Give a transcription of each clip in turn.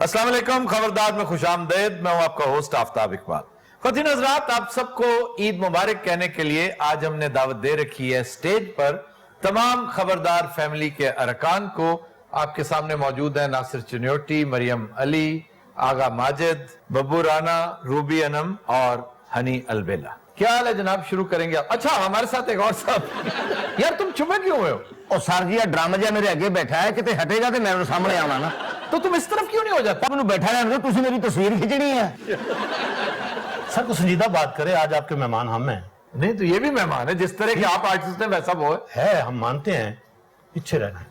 अस्सलाम वालेकुम, खबरदार में खुशामदेद। मैं हूं आपका होस्ट आफ्ताब इकबाल। ख़वातीन हज़रात, आप सबको ईद मुबारक कहने के लिए आज हमने दावत दे रखी है स्टेज पर तमाम खबरदार फैमिली के अरकान को। आपके सामने मौजूद है नासिर चिन्योटी, मरियम अली, आगा माजिद, बब्बू राना, रूबी अनम और हनी अलबेला। क्या हाल है जनाब? शुरू करेंगे आप। अच्छा, हमारे साथ एक और साहब। यार तुम चुपे क्यों हुए हो? और सर जी ड्रामा जा मेरे आगे बैठा है, कितने हटेगा तो मेरे सामने आना ना। तो तुम इस तरफ क्यों नहीं हो जाता? मैंने बैठा रहने दो, तुझे मेरी तस्वीर खींचनी है। सर को संजीदा बात करें, आज आपके मेहमान हम हैं। नहीं तो ये भी मेहमान है, जिस तरह के आप आर्टिस्ट हैं वैसा वो है, हम मानते हैं। पीछे रहना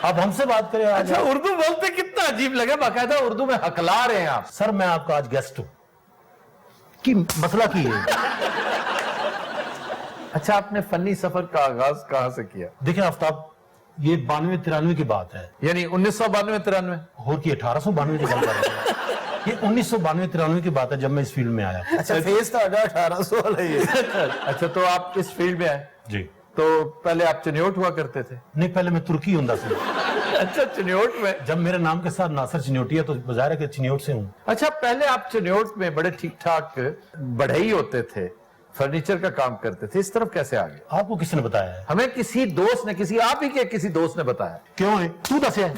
आप हमसे बात करें आज। अच्छा, उर्दू बोलते कितना अजीब लगे, बाकायदा उर्दू में हकला रहे हैं आप। सर मैं आपका आज गेस्ट हूं कि मसला की है। अच्छा, आपने फनी सफर का आगाज कहां से किया? देखिए आफ्ताब, ये 92-93 की बात है, यानी 1992-93 और की 1892 की बात है। ये 1992-93 की बात है जब मैं इस फील्ड में आया। अच्छा, फेस तो 1800 वाला ही है। अच्छा, तो आप इस फील्ड में आए जी। तो पहले आप चिन्योट हुआ करते थे? नहीं, पहले मैं तुर्की हूं। अच्छा, चिन्योट में। जब मेरे नाम के साथ नासिर चिन्योटी है तो बजाय कि चिन्योट से हूं। अच्छा, पहले आप चिन्योट में बड़े ठीक ठाक बढ़ई होते थे, फर्नीचर का काम करते थे, इस तरफ कैसे आ गए? आपको किसने बताया है? हमें किसी दोस्त ने, किसी आप ही के किसी दोस्त ने बताया। क्यों है? तू दस है।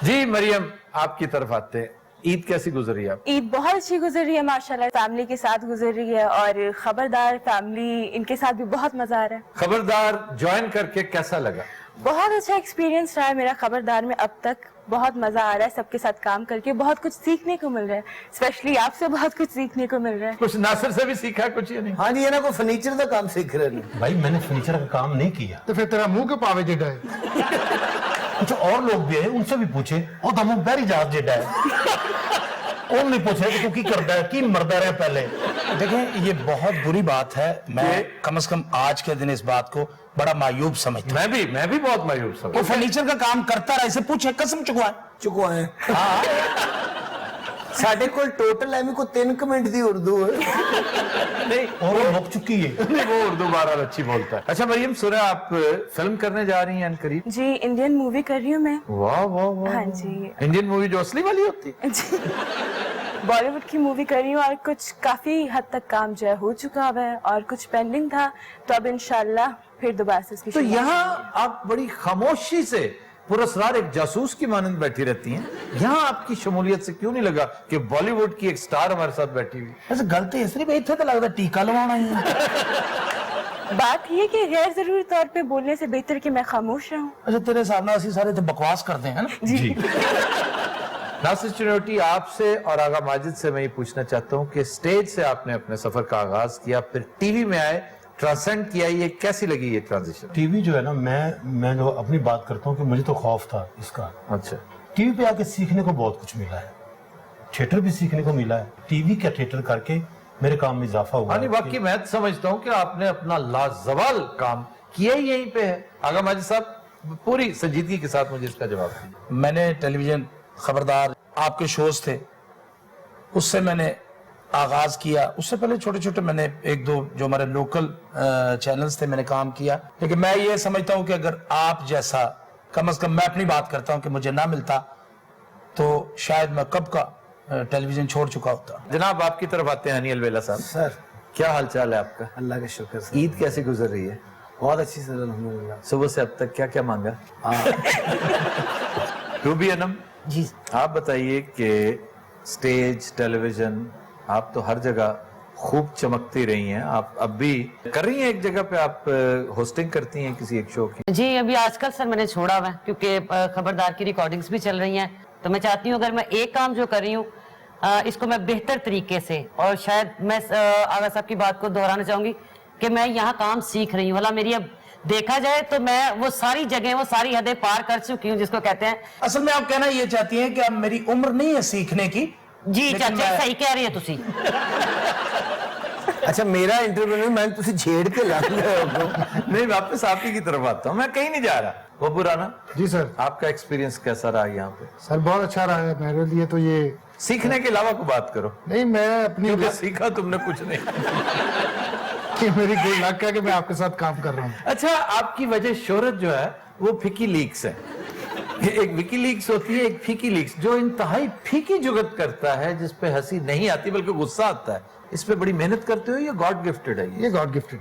जी मरियम, आपकी तरफ आते हैं। ईद कैसी गुजरी आप? ईद बहुत अच्छी गुजरी है माशाल्लाह, फैमिली के साथ गुजरी है और खबरदार फैमिली, इनके साथ भी बहुत मजा आ रहा है। खबरदार ज्वाइन करके कैसा लगा? बहुत अच्छा एक्सपीरियंस रहा है मेरा खबरदार में अब तक। बहुत मजा आ रहा है, सबके साथ काम करके बहुत कुछ सीखने को मिल रहा है, स्पेशली आपसे बहुत कुछ सीखने को मिल रहा है। कुछ नासिर से भी सीखा कुछ? ये नहीं? हाँ जी, ये ना कोई फर्नीचर का काम सीख रहे हैं। भाई मैंने फर्नीचर का काम नहीं किया। तो फिर तेरा मुंह के पावे जेडा है। कुछ और लोग भी है, उनसे भी पूछे। और दमो बैरी जहाज जेडा है। और नहीं पूछ रहे कि तू की करता है, की मरदा रहे पहले। देखें, ये बहुत बुरी बात है। मैं कम से कम आज के दिन इस बात को बड़ा मायूब समझता हूं। मैं भी बहुत मायूब वो समझता। फर्नीचर का काम करता रहा, इसे पूछे कसम चुकवाए साढ़े को टोटल एम को 3 मिनट दी उर्दू है। नहीं, और वो मुक चुकी है। नहीं, वो उर्दू बहरहाल अच्छी बोलता है। अच्छा मरियम, सुना आप फिल्म करने जा रही हैं करीब? जी, इंडियन मूवी कर रही हूँ मैं। वाह वाह वाह। हाँ जी। इंडियन मूवी जो असली वाली होती है? जी, बॉलीवुड की मूवी कर रही हूँ और कुछ काफी हद तक काम जो है हो चुका है और कुछ पेंडिंग था, तो अब इंशाल्लाह फिर दोबारा से इसकी तो यहाँ आप बड़ी खामोशी से पुरस्कार एक जासूस की मानंद बैठी रहती हैं। यहाँ आपकी शमूलियत से क्यों नहीं लगा कि बॉलीवुड की एक स्टार हमारे साथ बैठी हुई? ऐसे गलती इसलिए भाई इतने तो लगता टीका लगवाना ही है। बात ये कि गैर जरूरी तौर पे बोलने से बेहतर कि मैं खामोश रहूं। अच्छा, तेरे सामने ऐसी सारे तो बकवास करते हैं ना। जी। नासिर चिन्योटी, आपसे और आगा माजिद से मैं ये पूछना चाहता हूँ कि स्टेज से आपने अपने सफर का आगाज किया, फिर टीवी में आए, ट्रांसेंड किया, ये कैसी लगी ये ट्रांजिशन? टीवी जो है ना, मैं जो अपनी बात करता हूँ कि मुझे तो खौफ था इसका। अच्छा। टीवी पे आके सीखने को बहुत कुछ मिला है, थिएटर भी सीखने को मिला है। टीवी का थिएटर करके मेरे काम में इजाफा हुआ। हाँ, बाकी मैं समझता हूँ कि आपने अपना लाजवाल काम किया ही यहीं पे है। आगा माजिद साहब, पूरी संजीदगी के साथ मुझे इसका जवाब दीजिए। मैंने टेलीविजन खबरदार आपके शोज थे, उससे मैंने आगाज किया। उससे पहले छोटे छोटे मैंने 1-2 जो हमारे लोकल चैनल्स थे मैंने काम किया। लेकिन मैं ये समझता हूं कि अगर आप जैसा, कम से कम मैं अपनी बात करता हूं कि मुझे ना मिलता तो शायद मैं कब का टेलीविजन छोड़ चुका होता। जनाब, आपकी तरफ आते हैं हनी अलबेला साहब। सर, क्या हाल चाल है आपका? अल्लाह का शुक्र सर। ईद कैसी गुजर रही है? बहुत अच्छी सर, अल्हम्दुलिल्लाह। सुबह से अब तक क्या क्या मांगा? रूबी अनम जी, आप बताइए कि स्टेज, टेलीविजन, आप तो हर जगह खूब चमकती रही हैं। आप अब भी कर रही हैं, एक जगह पे आप होस्टिंग करती हैं किसी एक शो की? जी, अभी आजकल सर मैंने छोड़ा हुआ है क्योंकि खबरदार की रिकॉर्डिंग्स भी चल रही हैं। तो मैं चाहती हूँ अगर मैं एक काम जो कर रही हूँ इसको मैं बेहतर तरीके से, और शायद मैं आगा साहब की बात को दोहराना चाहूंगी कि मैं यहाँ काम सीख रही हूँ। मेरी अब देखा जाए तो मैं वो सारी जगह, वो सारी हदें पार कर चुकी हूँ जिसको कहते हैं। असल में आप कहना ये चाहती हैं कि अब मेरी उम्र नहीं है सीखने की। जी चाचा, सही कह रही है तुसी। अच्छा, मेरा इंटरव्यू मैं तुझे छेड़ के ला नहीं, वापस आप ही की तरफ आता हूँ, मैं कहीं नहीं जा रहा। बब्बू राना जी सर। आपका एक्सपीरियंस कैसा रहा यहाँ पे? सर बहुत अच्छा रहा है मेरे लिए तो। ये सीखने के अलावा को बात करो। नहीं, मैं अपनी क्योंकि सीखा तुमने कुछ नहीं। कि मेरी गुड लक है कि मैं आपके साथ काम कर रहा हूँ। अच्छा, आपकी वजह शोहरत जो है वो फिकी लीक्स है। एक विकीलीक्स होती है, एक फीकी लीक्स, जो इंतहाई फीकी जुगत करता है, जिस पे हंसी नहीं आती बल्कि गुस्सा आता है। इस पे बड़ी मेहनत करते हो, ये गॉड गिफ्टेड है। ये गॉड गिफ्टेड।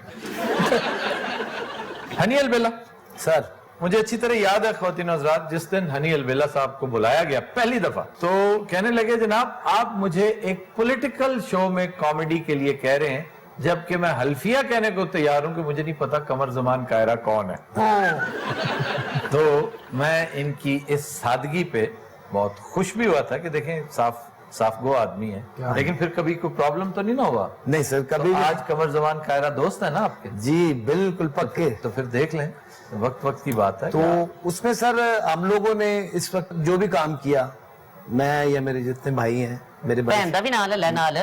हनी अलबेला सर, मुझे अच्छी तरह याद है ख्वातीन हज़रात, जिस दिन हनी अलबेला साहब को बुलाया गया पहली दफा, तो कहने लगे जनाब आप मुझे एक पॉलिटिकल शो में कॉमेडी के लिए कह रहे हैं, जबकि मैं हल्फिया कहने को तैयार हूं कि मुझे नहीं पता कमर जमान कायरा कौन है। तो मैं इनकी इस सादगी पे बहुत खुश भी हुआ था कि देखें साफ गो आदमी है, लेकिन फिर कभी कोई प्रॉब्लम तो नहीं ना हुआ? नहीं सर, कभी तो आज कमर जमान कायरा दोस्त है ना आपके? जी बिल्कुल पक्के। तो फिर देख लें, वक्त की बात है। तो उसमें सर हम लोगों ने इस वक्त जो भी काम किया, मैं या मेरे जितने भाई हैं, मेरे भैन दा भी नाल है नाल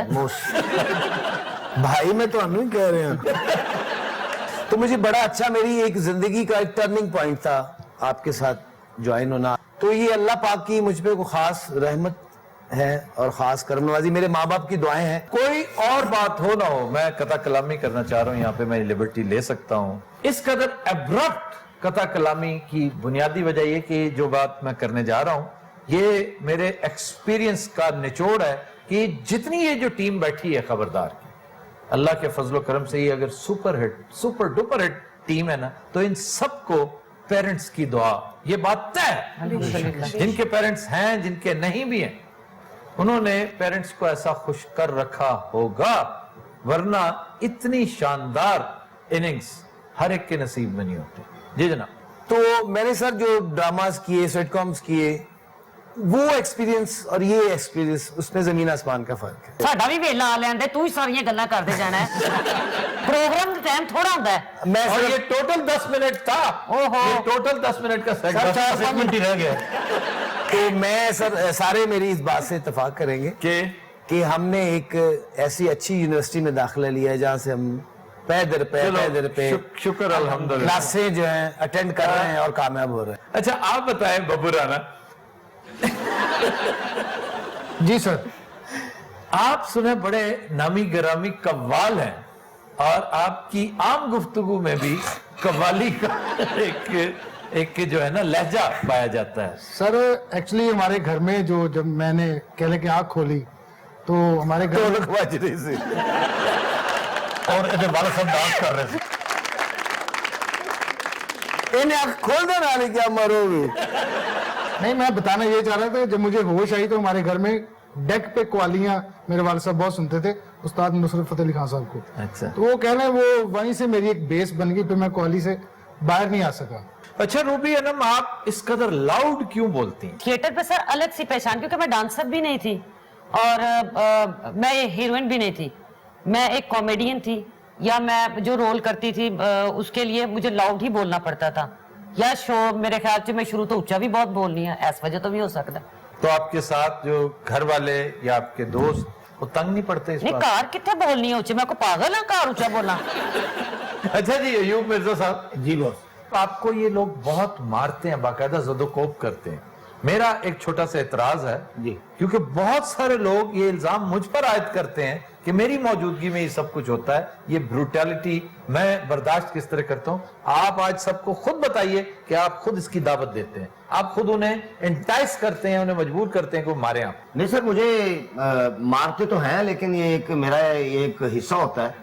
भाई में तो हम ही कह रहे हैं। तो मुझे बड़ा अच्छा, मेरी एक जिंदगी का एक टर्निंग पॉइंट था आपके साथ ज्वाइन होना। तो ये अल्लाह पाक की मुझ पे को खास रहमत है और खास करमनवाजी, मेरे माँ बाप की दुआएं हैं। कोई और बात हो ना हो, मैं कथा कलामी करना चाह रहा हूं, यहाँ पे मैं लिबर्टी ले सकता हूं। इस कदर एब्रप्ट कथा कलामी की बुनियादी वजह यह कि जो बात मैं करने जा रहा हूं, ये मेरे एक्सपीरियंस का निचोड़ है कि जितनी ये जो टीम बैठी है खबरदार की, अल्लाह के फजलो करम से ये अगर सुपर डुपर हिट टीम है ना, तो इन सबको पेरेंट्स की दुआ, ये बात तय है। जिनके पेरेंट्स हैं, जिनके नहीं भी हैं, उन्होंने पेरेंट्स को ऐसा खुश कर रखा होगा, वरना इतनी शानदार इनिंग्स हर एक के नसीब में नहीं होती। जी जनाब। तो मैंने सर जो ड्रामास किए, सिटकॉम्स किए, वो एक्सपीरियंस और ये एक्सपीरियंस, उसमें जमीन आसमान का फर्क है। साडा भी वेला आ लेंदे, तू ही सारियां गल्लां करदे जाना है। प्रोग्राम का टाइम थोड़ा होता है। मैं और सर ये टोटल 10 मिनट था। ओहो। ये टोटल 10 मिनट का सेट, 4-5 मिनट ही रह गया। तो मैं सर सारे मेरी इस बात से इत्तेफाक करेंगे कि हमने एक ऐसी अच्छी यूनिवर्सिटी में दाखिला लिया है जहां से हम पैदर पे शुक्र अल्हम्दुलिल्लाह क्लासें जो हैं अटेंड कर रहे हैं और कामयाब हो रहे हैं। अच्छा आप बताएं बब्बू राना, जी सर। आप सुने बड़े नामी गरामी कव्वाल हैं, और आपकी आम गुफ्तगू में भी कव्वाली का एक जो है ना लहजा पाया जाता है। सर एक्चुअली हमारे घर में जब मैंने कहले की आंख खोली, तो हमारे घर में बाजरे से और इधर वाला सब डांस कर रहे थे। इन्हें आंख खोल दो ना, क्या मरोगे। नहीं, मैं बताना ये चाह रहा था, जब मुझे होश आई तो हमारे घर में डेक पे कवालियां मेरे वाले साहब बहुत सुनते थे, उस्ताद नुसरत फतेह अली खान साहब को। अच्छा। तो वो कहना है, वो वहीं से मेरी एक बेस बन गई, फिर मैं कवाली से बाहर नहीं आ सका। अच्छा रूबी अनम, आप इस कदर लाउड क्यों बोलती हैं? थिएटर पे सर अलग सी पहचान, क्योंकि मैं डांसर भी नहीं थी और मैं हीरोइन भी नहीं थी, मैं एक कॉमेडियन थी, या मैं जो रोल करती थी उसके लिए मुझे लाउड ही बोलना पड़ता था, या शो मेरे ख्याल से मैं शुरू तो ऊंचा भी बहुत बोलनी है, ऐस वजह तो भी हो सकता है। तो आपके साथ जो घर वाले या आपके दोस्त वो तंग नहीं पड़ते इस नहीं, बात? कार कितने बोलनी है ऊंची, मैं को पागल है कार ऊंचा बोलना। अच्छा जी अयूब मिर्जा साहब, जी बॉस। आपको ये लोग बहुत मारते हैं, बाकायदा ज़दोकोब करते हैं। मेरा एक छोटा सा एतराज है जी। क्योंकि बहुत सारे लोग ये इल्जाम मुझ पर आयद करते हैं कि मेरी मौजूदगी में ये सब कुछ होता है, ये ब्रूटैलिटी मैं बर्दाश्त किस तरह करता हूं। आप आज सबको खुद बताइए कि आप खुद इसकी दावत देते हैं, आप खुद उन्हें एंटाइस करते हैं, उन्हें मजबूर करते हैं कि वो मारे आप। नहीं सर, मुझे मारते तो हैं, लेकिन ये एक मेरा एक हिस्सा होता है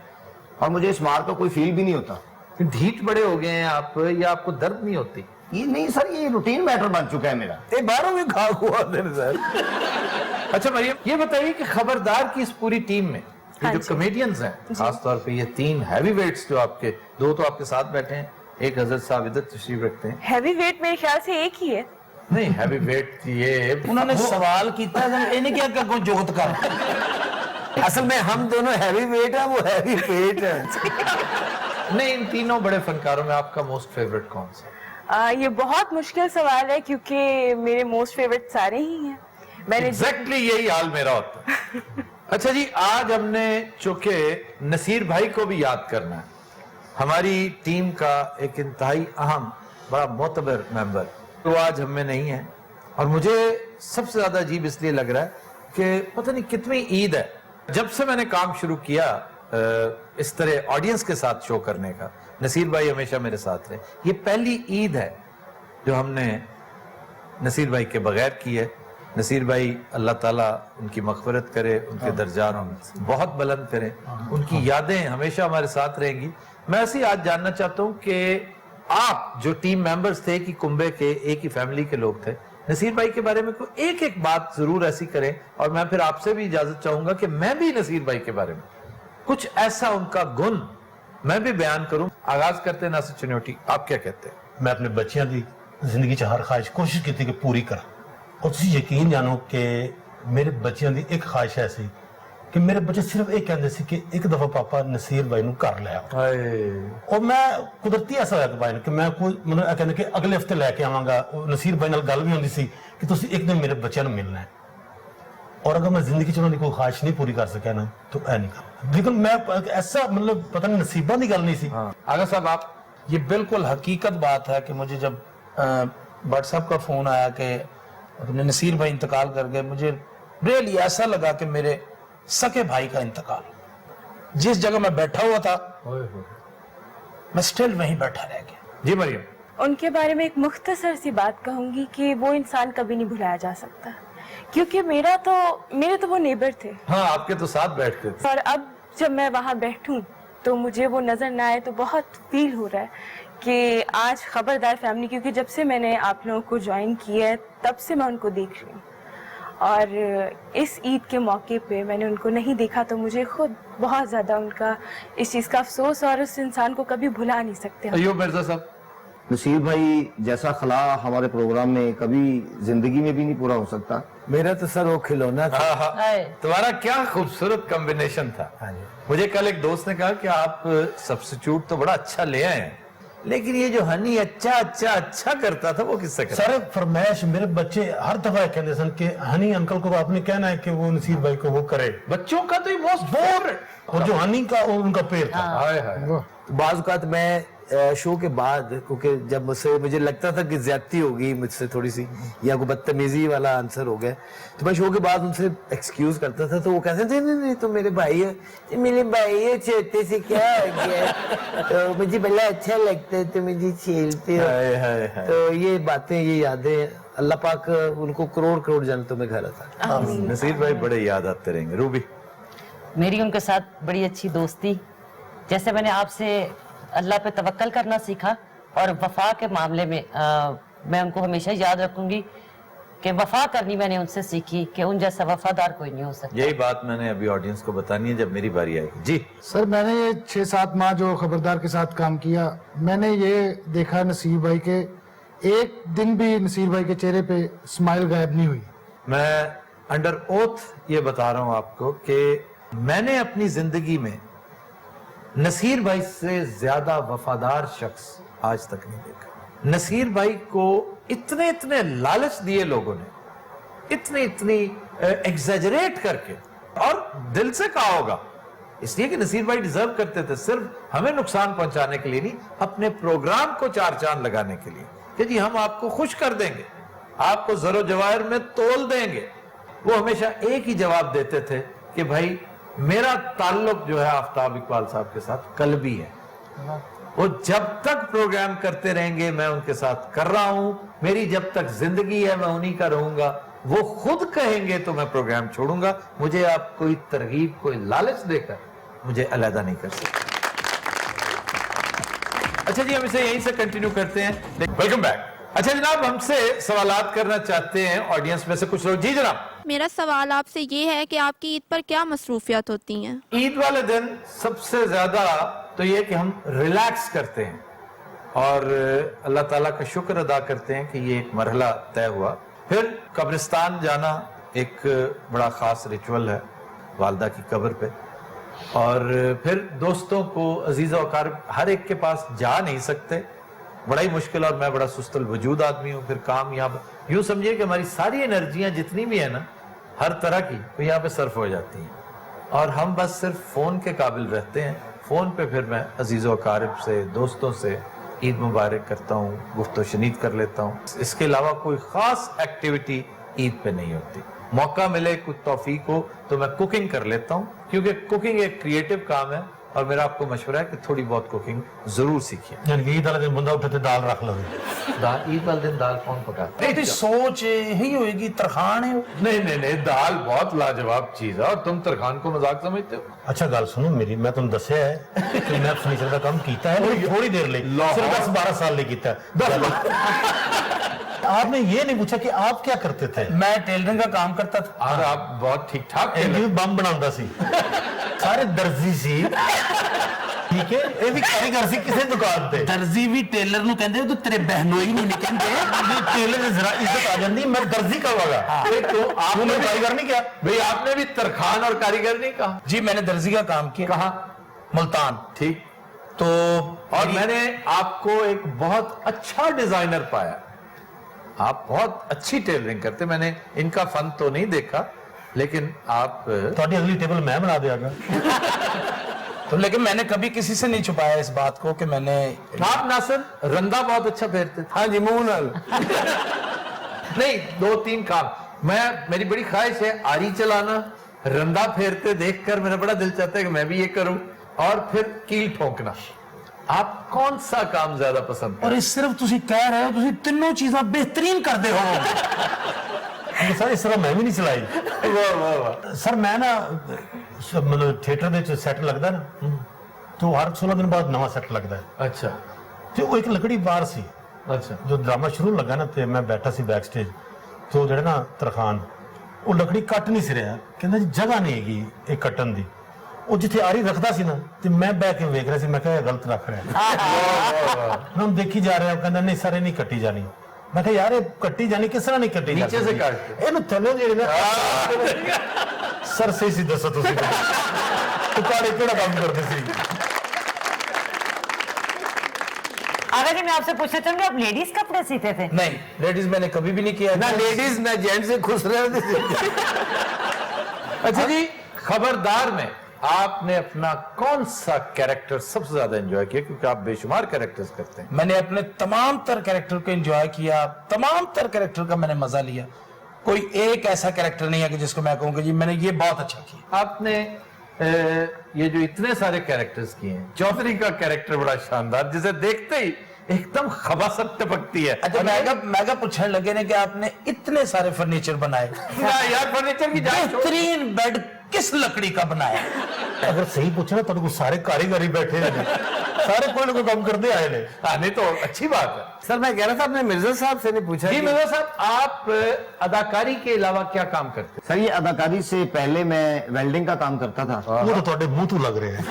और मुझे इस मार का कोई फील भी नहीं होता। ढीठ बड़े हो गए हैं आप, या आपको दर्द नहीं होती? ये नहीं सर, ये रूटीन मैटर बन चुका है मेरा। एक बारों में खा हुआ सर। अच्छा मरियम, ये बताइए कि खबरदार की इस पूरी टीम में ये जो कॉमेडियंस हैं, खासतौर पे ये 3 हैवी वेट्स जो आपके, 2 तो आपके साथ बैठे हैं, एक हजरत साहब इधर तशरीफ रखते हैं। हैवी वेट मेरे ख्याल से एक ही है। नहीं हैवी वेट ये उन्होंने सवाल किया, इन्हें क्या क्या कोई जोत कर। असल में हम दोनों हैवी वेट है, वो हैवी पेट है। नहीं, इन तीनों बड़े फनकारों में आपका मोस्ट फेवरेट कौन सा? ये बहुत मुश्किल सवाल है क्योंकि मेरे मोस्ट फेवरेट सारे ही हैं। मैंने एग्जैक्टली यही हाल मेरा होता है। अच्छा जी, आज हमने चूंकि नसीर भाई को भी याद करना है, हमारी टीम का एक इंतहाई अहम बड़ा मोतबर मेंबर, तो आज हम में नहीं है। और मुझे सबसे ज्यादा अजीब इसलिए लग रहा है कि पता नहीं कितनी ईद है, जब से मैंने काम शुरू किया इस तरह ऑडियंस के साथ शो करने का, नसीर भाई हमेशा मेरे साथ रहे, ये पहली ईद है जो हमने नसीर भाई के बगैर की है। नसीर भाई अल्लाह ताला उनकी मग़फ़िरत करे, उनके दर्जात बहुत बुलंद करे, उनकी यादें हमेशा हमारे साथ रहेंगी। मैं ऐसे ही आज जानना चाहता हूँ कि आप जो टीम मेंबर्स थे कि कुंबे के एक ही फैमिली के लोग थे, नसीर भाई के बारे में कोई एक एक बात जरूर ऐसी करें, और मैं फिर आपसे भी इजाजत चाहूंगा कि मैं भी नसीर भाई के बारे में कुछ ऐसा उनका गुण मैं भी बयान करूं। आगाज करते हैं नासिर चिन्योटी, आप क्या कहते हैं? मैं अपने बच्चों की जिंदगी च हर ख्वाहिश कोशिश की कि पूरी करा, और तुम यकीन जानो कि मेरे बच्चों की एक ख्वाहिश ऐसी कि मेरे बच्चे सिर्फ ये कहते सी कि एक दफा पापा नसीर भाई नूं घर ले आओ। और मैं कुदरती ऐसा होया भाई कि मैं कोई मतलब कहने कि अगले हफ्ते लेके आवांगा। नसीर भाई नाल गल भी होंदी सी कि तुसीं एक दिन मेरे बच्चों नूं मिलना है, और अगर मैं जिंदगी च उन्होंने कोई ख्वाहिश नहीं पूरी कर सकिया ना तो ऐ नहीं कर। लेकिन मैं ऐसा मतलब पता नहीं नसीबा की गल नहीं सी। आगा साहब आप? ये बिल्कुल हकीकत बात है कि मुझे जब व्हाट्सएप का फोन आया कि अपने नसीर भाई इंतकाल कर गए, मुझे रियली ऐसा लगा कि मेरे सके भाई का इंतकाल। जिस जगह मैं बैठा हुआ था मैं स्टिल वहीं बैठा रह गया। जी मरियम? उनके बारे में एक मुख्तसर सी बात कहूंगी कि वो इंसान कभी नहीं भुलाया जा सकता, क्योंकि मेरे तो वो नेबर थे। हाँ, आपके तो साथ बैठते थे। और अब जब मैं वहां बैठूं तो मुझे वो नजर ना आए तो बहुत फील हो रहा है कि आज खबरदार फैमिली, क्योंकि जब से मैंने आप लोगों को ज्वाइन किया है तब से मैं उनको देख रही हूँ, और इस ईद के मौके पे मैंने उनको नहीं देखा तो मुझे खुद बहुत ज़्यादा उनका इस चीज़ का अफसोस, और उस इंसान को कभी भुला नहीं सकते। अय्यूब मिर्जा साहब? नसीर भाई जैसा खला हमारे प्रोग्राम में कभी जिंदगी में भी नहीं पूरा हो सकता। मेरा तो सर वो खिलौना था। हाँ हाँ, तुम्हारा क्या खूबसूरत कॉम्बिनेशन था। मुझे कल एक दोस्त ने कहा कि आप सब्स्टिट्यूट तो बड़ा अच्छा ले आए हैं, लेकिन ये जो हनी अच्छा अच्छा अच्छा करता था वो किससे करता? सारे फरमाइश मेरे बच्चे हर दफा कहते सन कि हनी अंकल को आपने कहना है कि वो नसीर भाई को वो करे। बच्चों का तो ये मोस्ट फेवरेट। और जो हनी का वो उनका पेड़ था। हाय हाय। बाज़ औक़ात मैं शो के बाद, क्योंकि जब मुझे लगता था कि ज्यादती होगी मुझसे थोड़ी सी या कोई बदतमीजी वाला आंसर हो गया, तो मैं शो के बाद उनसे एक्सक्यूज करता था, तो वो कहते थे नहीं नहीं तो मेरे भाई है, मेरे भाई है, छोटे से क्या हो गया, तो मुझे बड़ा अच्छा लगता है तो मुझे छेलते हो। तो ये बातें, ये यादें, अल्लाह पाक उनको करोड़ करोड़ जन्नतों में घर आता। नसीर भाई बड़े याद आते रहेंगे। रूबी? मेरी उनके साथ बड़ी अच्छी दोस्ती, जैसे मैंने आपसे अल्लाह पे तवक्कल करना सीखा, और वफा के मामले में मैं उनको हमेशा याद रखूंगी कि वफा करनी मैंने उनसे सीखी कि उन जैसा वफादार कोई नहीं हो सकता। यही बात मैंने अभी ऑडियंस को बतानी है जब मेरी बारी आएगी। जी सर, मैंने ये 6-7 माह जो खबरदार के साथ काम किया, मैंने ये देखा नसीर भाई के एक दिन भी नसीर भाई के चेहरे पे स्माइल गायब नहीं हुई। मैं अंडर ओथ ये बता रहा हूं आपको कि मैंने अपनी जिंदगी में नसीर भाई से ज्यादा वफादार शख्स आज तक नहीं देखा। नसीर भाई को इतने इतने लालच दिए लोगों ने, इतनी एग्जैजरेट करके, और दिल से कहा होगा, इसलिए कि नसीर भाई डिजर्व करते थे, सिर्फ हमें नुकसान पहुंचाने के लिए नहीं, अपने प्रोग्राम को चार चांद लगाने के लिए कि जी हम आपको खुश कर देंगे, आपको जरो जवाहिर में तोल देंगे। वो हमेशा एक ही जवाब देते थे कि भाई मेरा ताल्लुक जो है आफ्ताब इकबाल साहब के साथ कल्बी है, वो जब तक प्रोग्राम करते रहेंगे मैं उनके साथ कर रहा हूं, मेरी जब तक जिंदगी है मैं उन्हीं का रहूंगा, वो खुद कहेंगे तो मैं प्रोग्राम छोड़ूंगा। मुझे आप कोई तरगीब, कोई लालच देकर मुझे अलहदा नहीं कर सकते। अच्छा जी, हम इसे यहीं से कंटिन्यू करते हैं। Welcome back. अच्छा जनाब, हमसे सवालात करना चाहते हैं ऑडियंस में से कुछ लोग। जी जनाब। मेरा सवाल आपसे ये है कि आपकी ईद पर क्या मसरूफियत होती हैं? ईद वाले दिन सबसे ज्यादा तो ये कि हम रिलैक्स करते हैं और अल्लाह ताला का शुक्र अदा करते हैं कि ये एक मरहला तय हुआ। फिर कब्रिस्तान जाना एक बड़ा खास रिचुअल है वालदा की कब्र पे, और फिर दोस्तों को, अजीज़ और अकारिब, हर एक के पास जा नहीं सकते, बड़ा ही मुश्किल, और मैं बड़ा सुस्तल वजूद आदमी हूँ। फिर काम यहाँ यूं समझिए कि हमारी सारी एनर्जियां जितनी भी है ना, हर तरह की, तो यहाँ पे सर्फ हो जाती हैं, और हम बस सिर्फ फोन के काबिल रहते हैं। फोन पे फिर मैं अजीज़ो अकारिब से, दोस्तों से ईद मुबारक करता हूँ, गुफ्तो शनीद कर लेता हूँ। इसके अलावा कोई खास एक्टिविटी ईद पे नहीं होती। मौका मिले, कुछ तौफीक हो तो मैं कुकिंग कर लेता हूँ, क्योंकि कुकिंग एक क्रिएटिव काम है और मेरा आपको मशवरा है कि थोड़ी बहुत कुकिंग जरूर सीखिए। यानी कि ईद वाले दिन बंदा उठे तो दाल रख लवे। दाल ईद वाले दिन दाल कौन पकाता है? नहीं सोच यही होगी, तरखान है। नहीं, दाल बहुत लाजवाब चीज है और तुम तरखान को मजाक समझते हो। अच्छा गल सुनो मेरी, मैं तुम दसिया है कि मैं फर्नीचर का काम किया है, लेकिन थोड़ी देर ले, सिर्फ 10-12 साल ले किया है। आपने ये नहीं पूछा कि आप क्या करते थे? मैं टेलरिंग का काम करता था। और आप बहुत ठीक ठाक बम बनाता सी, सारे दर्जी सी, ठीक है, ये भी कारीगर सी किसी दुकान पे। दर्जी भी टेलर नु कहंदे, तो तेरे बहनोई नहीं कहंदे। टेलर से जरा इज्जत आ जाती, मैं दर्जी कहवागा। तो आपने कारीगर नहीं किया भाई, आपने भी तरखान और कारीगर नहीं कहा? जी मैंने दर्जी का काम किया। कहा? मुल्तान। ठीक। तो और मैंने आपको एक बहुत अच्छा डिजाइनर पाया। आप बहुत अच्छी टेलरिंग करते। मैंने इनका फन तो नहीं देखा, लेकिन आप थोड़ी अगली टेबल मैं बना दियागा। तो लेकिन मैंने कभी किसी से नहीं छुपाया इस बात को कि मैंने। आप नासिर रंदा बहुत अच्छा फेरते थे। हाँ जी, मुंह नाल। नहीं, 2-3 काम मेरी बड़ी ख्वाहिश है, आरी चलाना, रंदा फेरते देखकर मेरा बड़ा दिल चाहता है कि मैं भी ये करूं, और फिर कील ठोकना। आप कौन सा काम ज्यादा पसंद और इस सिर्फ तुसी कह रहे हो, तुसी तीनों चीज़ां बेहतरीन करते हो। सर इस तरह मैं भी नहीं चलाई। वाह वाह वाह। सर मैं ना मतलब थिएटर ਦੇ ਸੈੱਟ ਲੱਗਦਾ ਨਾ, तो हर 16 दिन बाद नवा सैੱਟ लगता है। अच्छा ਤੇ ਉਹ ਇੱਕ ਲੱਕੜੀ ਬਾਹਰ ਸੀ। अच्छा जो ड्रामा शुरू लगा ना, ਤੇ मैं बैठा सी बैक स्टेज, तो ਜਿਹੜਾ ਨਾ ਤਰਖਾਨ ਉਹ ਲੱਕੜੀ ਕੱਟ ਨਹੀਂ ਸੀ ਰਿਹਾ, ਕਹਿੰਦਾ ਜੀ ਜਗ੍ਹਾ ਨਹੀਂ ਹੈਗੀ ਇਹ ਕੱਟਣ ਦੀ। ਉਹ ਜਿੱਥੇ ਆਰੀ ਰੱਖਦਾ ਸੀ ਨਾ, ਤੇ ਮੈਂ ਬਹਿ ਕੇ ਵੇਖ ਰਿਹਾ ਸੀ, ਮੈਂ ਕਿਹਾ ਇਹ ਗਲਤ ਰੱਖ ਰਿਹਾ। ਮੈਂ ਦੇਖੀ ਜਾ ਰਿਹਾ, ਕਹਿੰਦਾ ਨਹੀਂ ਸਾਰੇ ਨਹੀਂ ਕੱਟੀ ਜਾਣੀ। मैं कहा यार ये कट्टी जानी किस तरह नहीं कट्टी नीचे से काटते। ਇਹਨੂੰ ਥੱਲੇ ਜਿਹੜੇ ਨਾ ਸਰ ਸਹੀ ਸੀ ਦੱਸੋ ਤੁਸੀਂ ਤੂੰ ਕਾੜੇ ਕਿਹੜਾ ਕੰਮ ਕਰਦੇ ਸੀ? आगा जी मैं आपसे पूछना चाहूंगी, आप लेडीज कपड़े सीते थे? नहीं, लेडीज मैंने कभी भी नहीं किया। ना लेडीज ना जेंट्स से खुश रहे। अच्छा जी, खबरदार में आपने अपना कौन सा कैरेक्टर सबसे ज्यादा एंजॉय किया? क्योंकि आप बेशुमार कैरेक्टर्स करते हैं। मैंने अपने तमाम तर कैरेक्टर को एंजॉय किया, तमाम तर कैरेक्टर का मैंने मजा लिया। कोई एक ऐसा कैरेक्टर नहीं है कि जिसको मैं कहूँ कि जी मैंने ये बहुत अच्छा किया। आपने ये जो इतने सारे कैरेक्टर्स किए हैं, चौधरी का कैरेक्टर बड़ा शानदार, जिसे देखते ही एकदम खबासत टपकती है। अच्छा मैगा पूछने लगे ने कि आपने इतने सारे फर्नीचर बनाए, यार फर्नीचर की जांच छोड़। बेहतरीन बेड किस लकड़ी का बनाया? अगर सही पूछे ना तो सारे कारीगर ही बैठे हैं, सारे कोई ना कोई काम करते आए ने। नहीं तो अच्छी बात है। सर मैं कह रहा था, आपने मिर्जा साहब से नहीं पूछा? जी मिर्जा साहब, आप अदाकारी के अलावा क्या काम करते? सर ये अदाकारी से पहले मैं वेल्डिंग का काम करता था। वो तो थोड़े मुंह तो लग रहे हैं।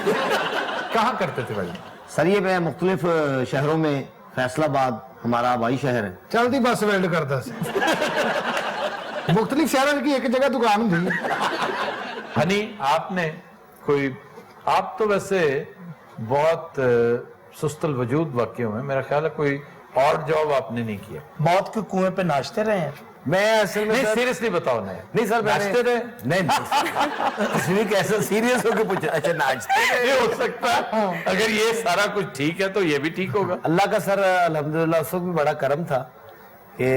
कहाँ करते थे भाई? सर ये मैं मुख्तलिफ शहरों में, फैसलाबाद हमारा हवाई शहर है, चलती बस वेल्ड करता सी। मुख्तलिफ शहरों की एक जगह दुकान थी। हनी, आपने कोई, आप तो वैसे बहुत सुस्तल वजूद वाकई हुए, मेरा ख्याल है कोई और जॉब आपने नहीं किया। मौत के कुएं पे नाचते रहे हैं। मैं असल में नहीं सर, सीरियसली बताओ। नहीं सर नाचते रहे? नहीं कैसे सीरियस होकर पूछा? अच्छा नाचते ये हो सकता है, अगर ये सारा कुछ ठीक है तो ये भी ठीक होगा। अल्लाह का सर अल्हम्दुलिल्लाह उस वक्त भी बड़ा करम था कि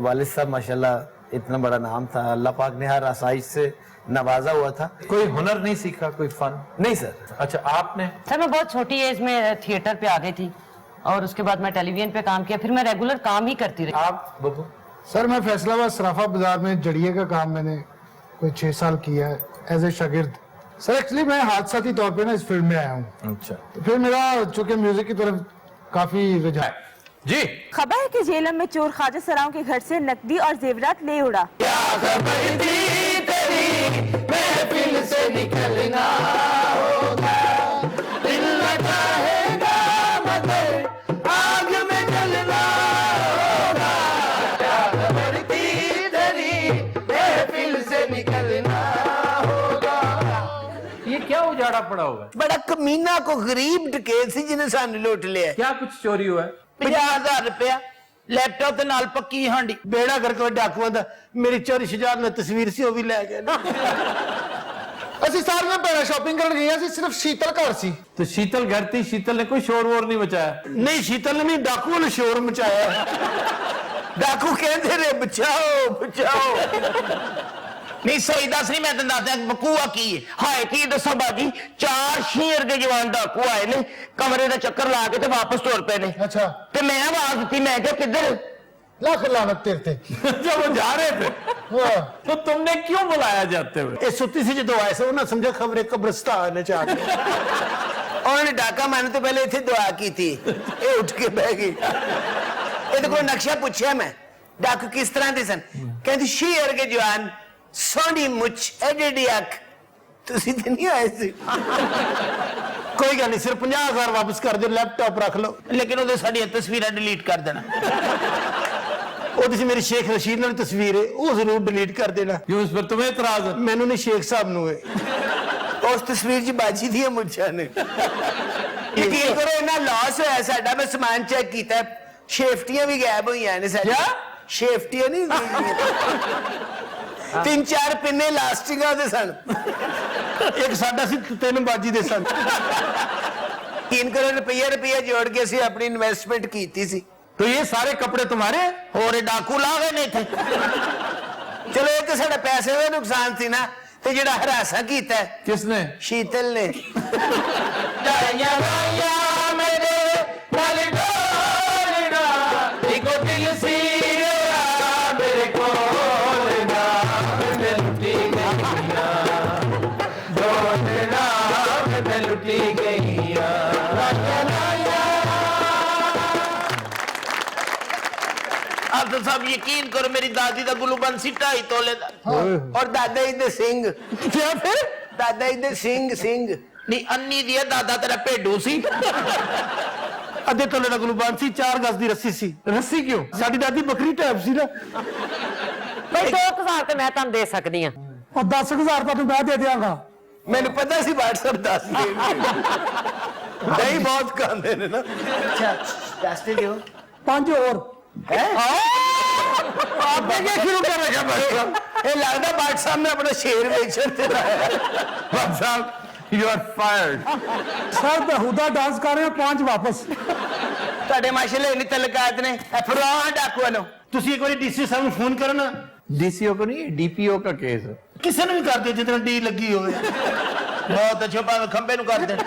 वालिद साहब माशाल्लाह इतना बड़ा नाम था, अल्लाह पाक ने हर आसाइश से नवाजा हुआ था। कोई हुनर नहीं सीखा, कोई फन? नहीं सर। अच्छा आपने? सर मैं बहुत छोटी एज में थिएटर पे आ गई थी, और उसके बाद मैं टेलीविजन पे काम किया, फिर मैं रेगुलर काम ही करती रही। आप बबू? सर मैं फैसलाबाद सराफा बाजार में जड़िए का काम मैंने कोई 6 साल किया है एज ए शागिर्द। सर एक्चुअली मैं हादसाती तौर पे ना इस फील्ड में आया हूँ, अच्छा तो फिर मेरा चूंकि म्यूजिक की तरफ काफी रुझान। जी। खबर है कि जेलम में चोर ख्वाजा सराओं के घर से नकदी और जेवरात ले उड़ा। ये क्या उजाड़ा पड़ा हुआ है? बड़ा कमीना को गरीब डकैत सी जिन्हें सानू लुट लिया। क्या कुछ चोरी हुआ है? 50,000 रुपया लैपटॉप के नाल पक्की हांडी। बेड़ा करके डाकुआं दा मेरी चोरी शुजात में तस्वीर सी, वो भी ले गए ना। ਅਸੀਂ ਸਾਰੀਆਂ ਭੈਣਾਂ ਸ਼ਾਪਿੰਗ ਕਰਨ ਗਈਆਂ ਸੀ, ਸਿਰਫ ਸ਼ੀਤਲ ਘਰ ਸੀ। तो शीतल घर थी, शीतल ने कोई शोर वोर नहीं मचाया? नहीं शीतल ने नहीं, डाकुओं ने शोर मचाया। डाकू कहते रहे बचाओ बचाओ। नहीं सही दस नहीं, मैं तेन दस दिया भूआ की है। हाय की दसो बाजी, 4 शेर के जवान डाकू आए ने, कमरे का चक्कर ला के ते वापस तुर पे ने। अच्छा ते मैं आवाज दी, मैं क्या किधर? लाख लानत तेरे ते जब वो जा रहे थे वाह। तो तुमने क्यों बुलाया जाते हुए? ਇਹ ਸੁੱਤੀ ਸੀ ਜਦੋਂ ਆਏ ਸੀ ਉਹਨਾਂ ਸਮਝਿਆ ਖਬਰੇ ਕਬਰਸਤਾਨ ਚ ਆ ਗਏ। उन्होंने डाका मारने तो पहले इतने दुआ की थी, ये उठ के बह गई। ये तो कोई नक्शा पूछा मैं, डाकू किस तरह दे सन? कहती शेर के जवान, सोनी मुछ, एडी अख, तुसी तो नहीं आए सी। ਕੋਈ ਗੱਲ ਨਹੀਂ, ਸਿਰਫ 50,000 ਵਾਪਸ ਕਰ ਦਿਓ, ਲੈਪਟਾਪ ਰੱਖ ਲਓ। लेकिन उधर साड़ी तस्वीरें डिलीट कर देना। ਉਹਦੇ ਚ ਮੇਰੀ ਸ਼ੇਖ ਰਸ਼ੀਦ ਨਾਲ ਤਸਵੀਰ ਹੈ, ਉਹ ਜ਼ਰੂਰ ਡਿਲੀਟ ਕਰ ਦੇਣਾ। क्यों, इस पर तुम्हें इतराज है? ਮੈਨੂੰ ਨਹੀਂ ਸ਼ੇਖ ਸਾਹਿਬ ਨੂੰ ਹੈ। उस तस्वीर च बाजी थी मुझा ने। यकीन करो इन्ना लॉस होया साडा, मैं सामान चेक कीता, शेफ्टियां भी गायब हुई ने साडी। क्या? शेफ्टियां नहीं गई। 3-4 पिन्ने लास्टिंगां दे सन। ਇੱਕ ਸਾਡਾ ਸੀ 3 ਬਾਜੀ ਦੇ ਸਨ। यकीन करो रुपया जोड़ के ਅਸੀਂ अपनी इन्वेस्टमेंट कीती सी। तो ये सारे कपड़े तुम्हारे हैं? ਹੋਰ डाकू ला गए ने इत्थे। चलो ये तो साडा पैसे दा नुकसान थी ना, ते जेड़ा हरासा कीता है किसने? शीतल ने। अब तो सब यकीन करो, मेरी दादी का गुलूबन सी 2.5 तोले दा, और दादा जी दे सिंह। क्या फिर? दादा जी दे सिंह नहीं, अन्नी दी दादा तेरा भेडू सी। ਅੱਧੇ ਤੋਲੇ ਦਾ ਗੁਲਬਾਨ ਸੀ, 4 ਗਜ਼ ਦੀ ਰੱਸੀ ਸੀ। रस्सी क्यों? ਸਾਡੀ ਦਾਦੀ ਬੱਕਰੀ ਟਾਈਪ ਸੀ ਨਾ। ਬਈ 2000 ਤੇ ਮੈਂ ਤੁਹਾਨੂੰ ਦੇ ਸਕਦੀ ਆ। और 10,000 ਤੁਹਾਨੂੰ मैं दे दियांगा। मैंने पता सी WhatsApp दस नहीं बहुत खाते ने ना। अच्छा दस दे दियो 5 और आपने क्या शुरू कर रखा भाई साहब? ये लगता WhatsApp में अपना शेर बेचन दे रहा है। भाई साहब, you are fired. सर बेहुदा डांस कर रहे हैं, 5 वापस। ਤੁਹਾਡੇ ਮਾਸ਼ਾਅੱਲਾ ਇੰਨੀ ਤਲਕਾਤ ਨੇ, ਇਹ ਫਰਾਹ ਡਾਕੂਆਂ ਨੂੰ। ਤੁਸੀਂ ਇੱਕ ਵਾਰੀ ਡੀਸੀ ਸਾਹਿਬ ਨੂੰ ਫੋਨ ਕਰੋ ਨਾ। डीसीओ को नहीं, डीपीओ का केस है। ਕਿਸੇ ਨੂੰ ਵੀ ਕਰ ਦਿਓ ਜਿੱਦਾਂ ਡੀ ਲੱਗੀ ਹੋਵੇ। ਬਹੁਤ ਅੱਛਾ, ਭਾਵੇਂ ਖੰਬੇ ਨੂੰ ਕਰ ਦੇਣ।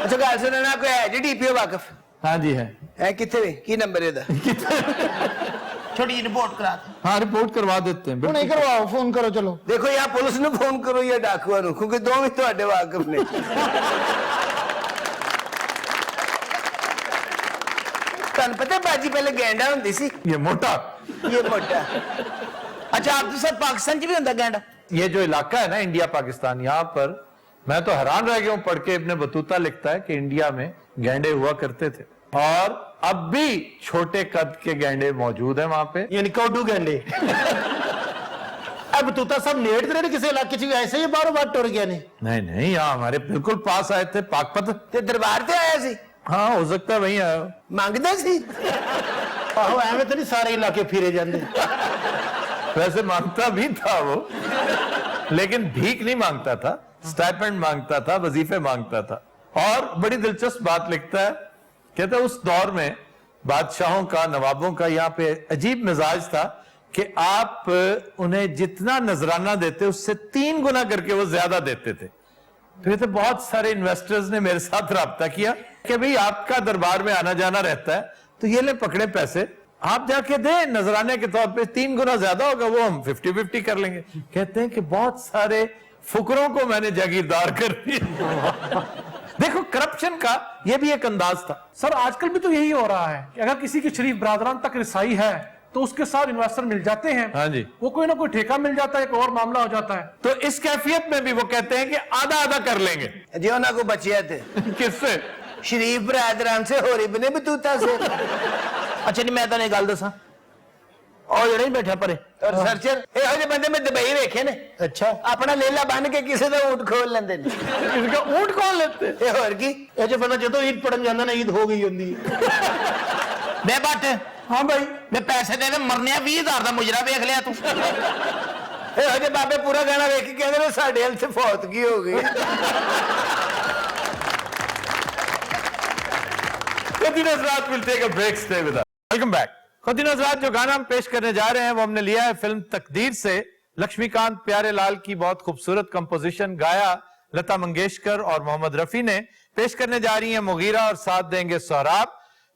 ਅੱਛਾ ਗੱਲ ਸੁਣੋ ਨਾ, ਕੋਈ ਹੈ ਜੀ ਡੀਪੀਓ ਵਾਕਫ? हाँ जी है। ਹੈ ਕਿੱਥੇ ਵੇ? ਕੀ ਨੰਬਰ ਇਹਦਾ? ਥੋੜੀ ਜਿਹੀ ਰਿਪੋर्ट करा दो। हाँ रिपोर्ट करवा देते हैं। नहीं करवाओ, फोन करो चलो। देखो या पुलिस ਨੂੰ ਫੋਨ ਕਰੋ ਜਾਂ ਡਾਕੂਆਂ ਨੂੰ, ਕਿਉਂਕਿ ਦੋਵੇਂ ਤੁਹਾਡੇ ਵਾਕਫ ਨੇ। ਤੁਹਾਨੂੰ ਪਤਾ ਬਾਜੀ ਪਹਿਲੇ ਗੈਂਡਾ ਹੁੰਦੀ ਸੀ, ये मोटा, ये मोटा। अच्छा आप तो सर पाकिस्तान च भी होता गैंडा? ये जो इलाका है ना इंडिया पाकिस्तान, यहाँ पर मैं तो हैरान रह गया हूँ पढ़ के। इब्ने बतूता लिखता है कि इंडिया में गैंडे हुआ करते थे और अब भी छोटे कद के गैंडे मौजूद हैं वहां पे। ਯਾਨੀ ਕੌਡੂ ਗੈਂਡੇ। अब तूता सब नेड़ तेरे ने किसी इलाके च ऐसे ही बारों बार टुर गए ने। नहीं नहीं, यहाँ हमारे बिल्कुल पास आए थे पाकपत। ते दरबार ते आया सी? हाँ हो सकता है वहीं आया हो। ਮੰਗਦਾ ਸੀ? ਆਹੋ ਐਵੇਂ ਤਾਂ ਨਹੀਂ ਸਾਰੇ ਇਲਾਕੇ ਫਿਰੇ ਜਾਂਦੇ। वैसे मांगता भी था वो, लेकिन भीख नहीं मांगता था, स्टाइपेंड मांगता था, वजीफे मांगता था। और बड़ी दिलचस्प बात लिखता है, कहता है उस दौर में बादशाहों का, नवाबों का यहाँ पे अजीब मिजाज था कि आप उन्हें जितना नजराना देते उससे 3 गुना करके वो ज्यादा देते थे। फिर तो बहुत सारे इन्वेस्टर्स ने मेरे साथ राब्ता किया कि भाई आपका दरबार में आना जाना रहता है, तो ये ले पकड़े पैसे, आप जाके दे नजराने के तौर पे, 3 गुना ज्यादा होगा, वो हम 50-50 कर लेंगे। कहते हैं कि बहुत सारे फुकरों को मैंने जागीरदार कर दिया। देखो करप्शन का ये भी एक अंदाज था। सर आजकल भी तो यही हो रहा है कि अगर किसी की शरीफ बरादरान तक रिसाई है तो उसके साथ इन्वेस्टर मिल जाते हैं। हाँ जी, वो कोई ना कोई ठेका मिल जाता है, एक और मामला हो जाता है। तो इस कैफियत में भी वो कहते हैं कि आधा आधा कर लेंगे। जो ना को बचिया थे किससे? शरीफ बरादरान से, होर इब्ने बतूता से। अच्छा नहीं, मैं तो नहीं गल दसा, और जेड़ा ही बैठा परे और सर्चर, ਇਹੋ ਜਿਹੇ ਬੰਦੇ मैं दुबई वेखे ने। अच्छा अपना लेला बन के किसी का ऊंट खोल लेंदे ने। इसका ऊंट कौन लेते? ਇਹ ਹੋਰ ਕੀ? ਇਹ ਜੇ ਬੰਦਾ ਜਦੋਂ ਈਦ ਪੜਨ ਜਾਂਦਾ ਨਾ ਈਦ ਹੋ ਗਈ ਹੁੰਦੀ। मैं बट हाँ भाई, मैं पैसे दे दे मरने 20,000 ਦਾ ਮੁਜਰਾ ਵੇਖ ਲਿਆ ਤੂੰ। ਇਹੋ ਜਿਹੇ ਬਾਬੇ ਪੂਰਾ ਗਾਣਾ ਵੇਖ ਕੇ ਕਹਿੰਦੇ ਨੇ ਸਾਡੇ ਹਲ ਚ ਫੌਤਗੀ ਹੋ ਗਈ। हज़रात will take a break, stay with us. Welcome back. ख़ुवातीन हज़रात, जो गाना हम पेश करने जा रहे हैं वो हमने लिया है फिल्म तकदीर से, लक्ष्मीकांत प्यारेलाल की बहुत खूबसूरत कंपोजिशन गाया लता मंगेशकर और मोहम्मद रफी ने। पेश करने जा रही हैं मुगीरा और साथ देंगे सोहराब।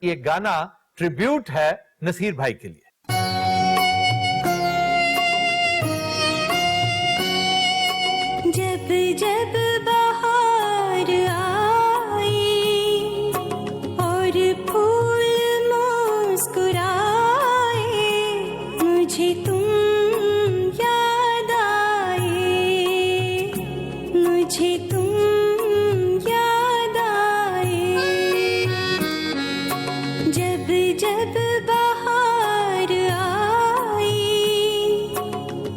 ये गाना ट्रिब्यूट है नसीर भाई के लिए। जब जब बहार आई और फूल मुस्कुराए, मुझे तुम याद आए, मुझे तुम याद आए। जब जब बहार आई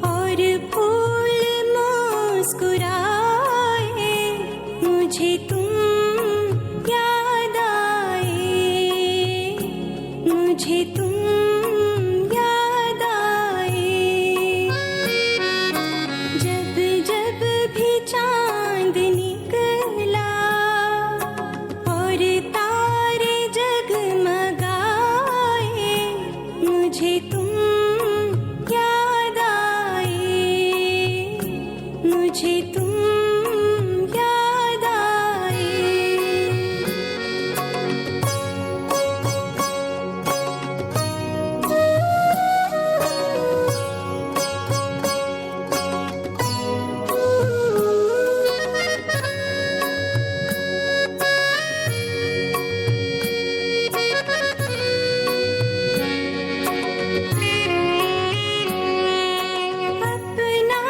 और फूल मुस्कुराए, मुझे तुम याद आए, मुझे तुम याद आए। जब जब भी चांद निकला और तारे जगमगाए, मुझे तुम याद आए, मुझे तुम याद आए। अपना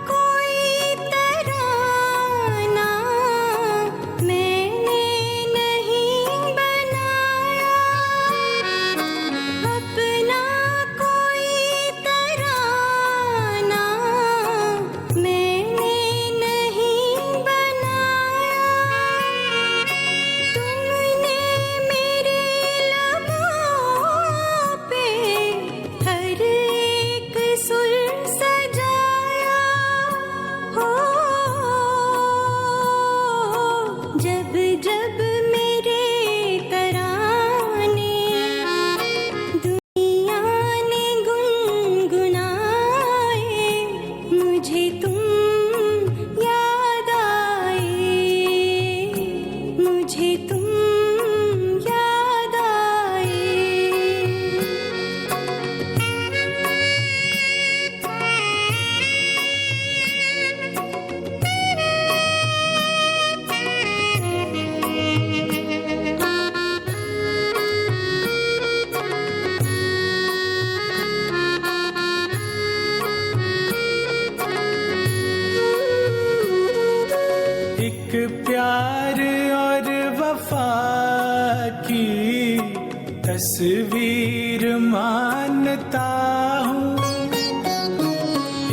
कोई तराना मैंने नहीं बनाया, अपना कोई तराना मैंने नहीं बनाया। तुमने मेरे लबों पे हर एक सुर सजाया हो। जब जब मेरे तराने दुनिया ने गुनगुनाए, मुझे तुम याद आए, मुझे तुम याद आए। एक प्यार और वफा की तस्वीर मानता हूँ,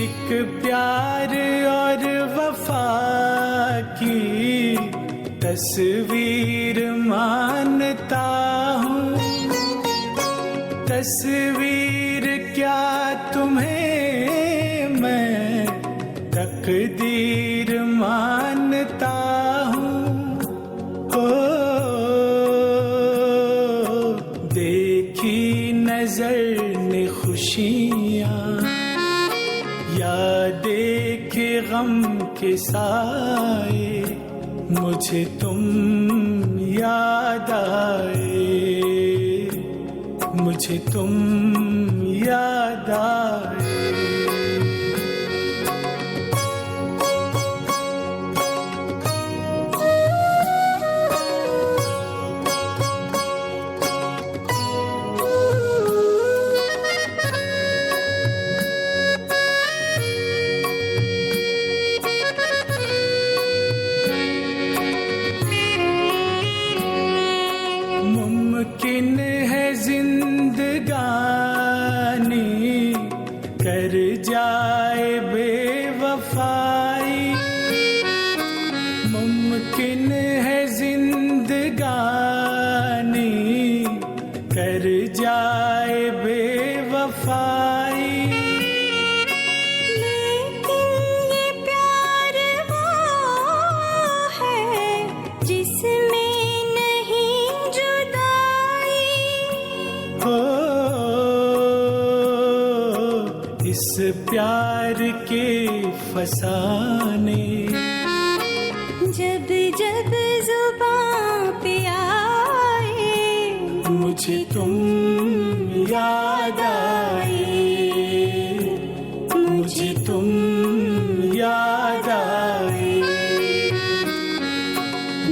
एक प्यार और वफा की तस्वीर मानता हूँ। तस्वीर क्या तुम्हें मैं तकदीर मानता हूँ। ओ देखी नजर ने खुशियाँ या देखे गम के साए, मुझे तुम याद आए, मुझे तुम याद आए। मुमकिन है जिंदगानी इस प्यार के फसाने, जब जब जुबां पे आए मुझे तुम याद आए, मुझे तुम याद आए।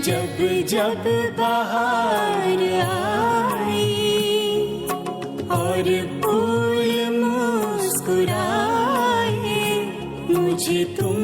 जब जब बाहर आई और फूल मुस्कुराए, मुझे तुम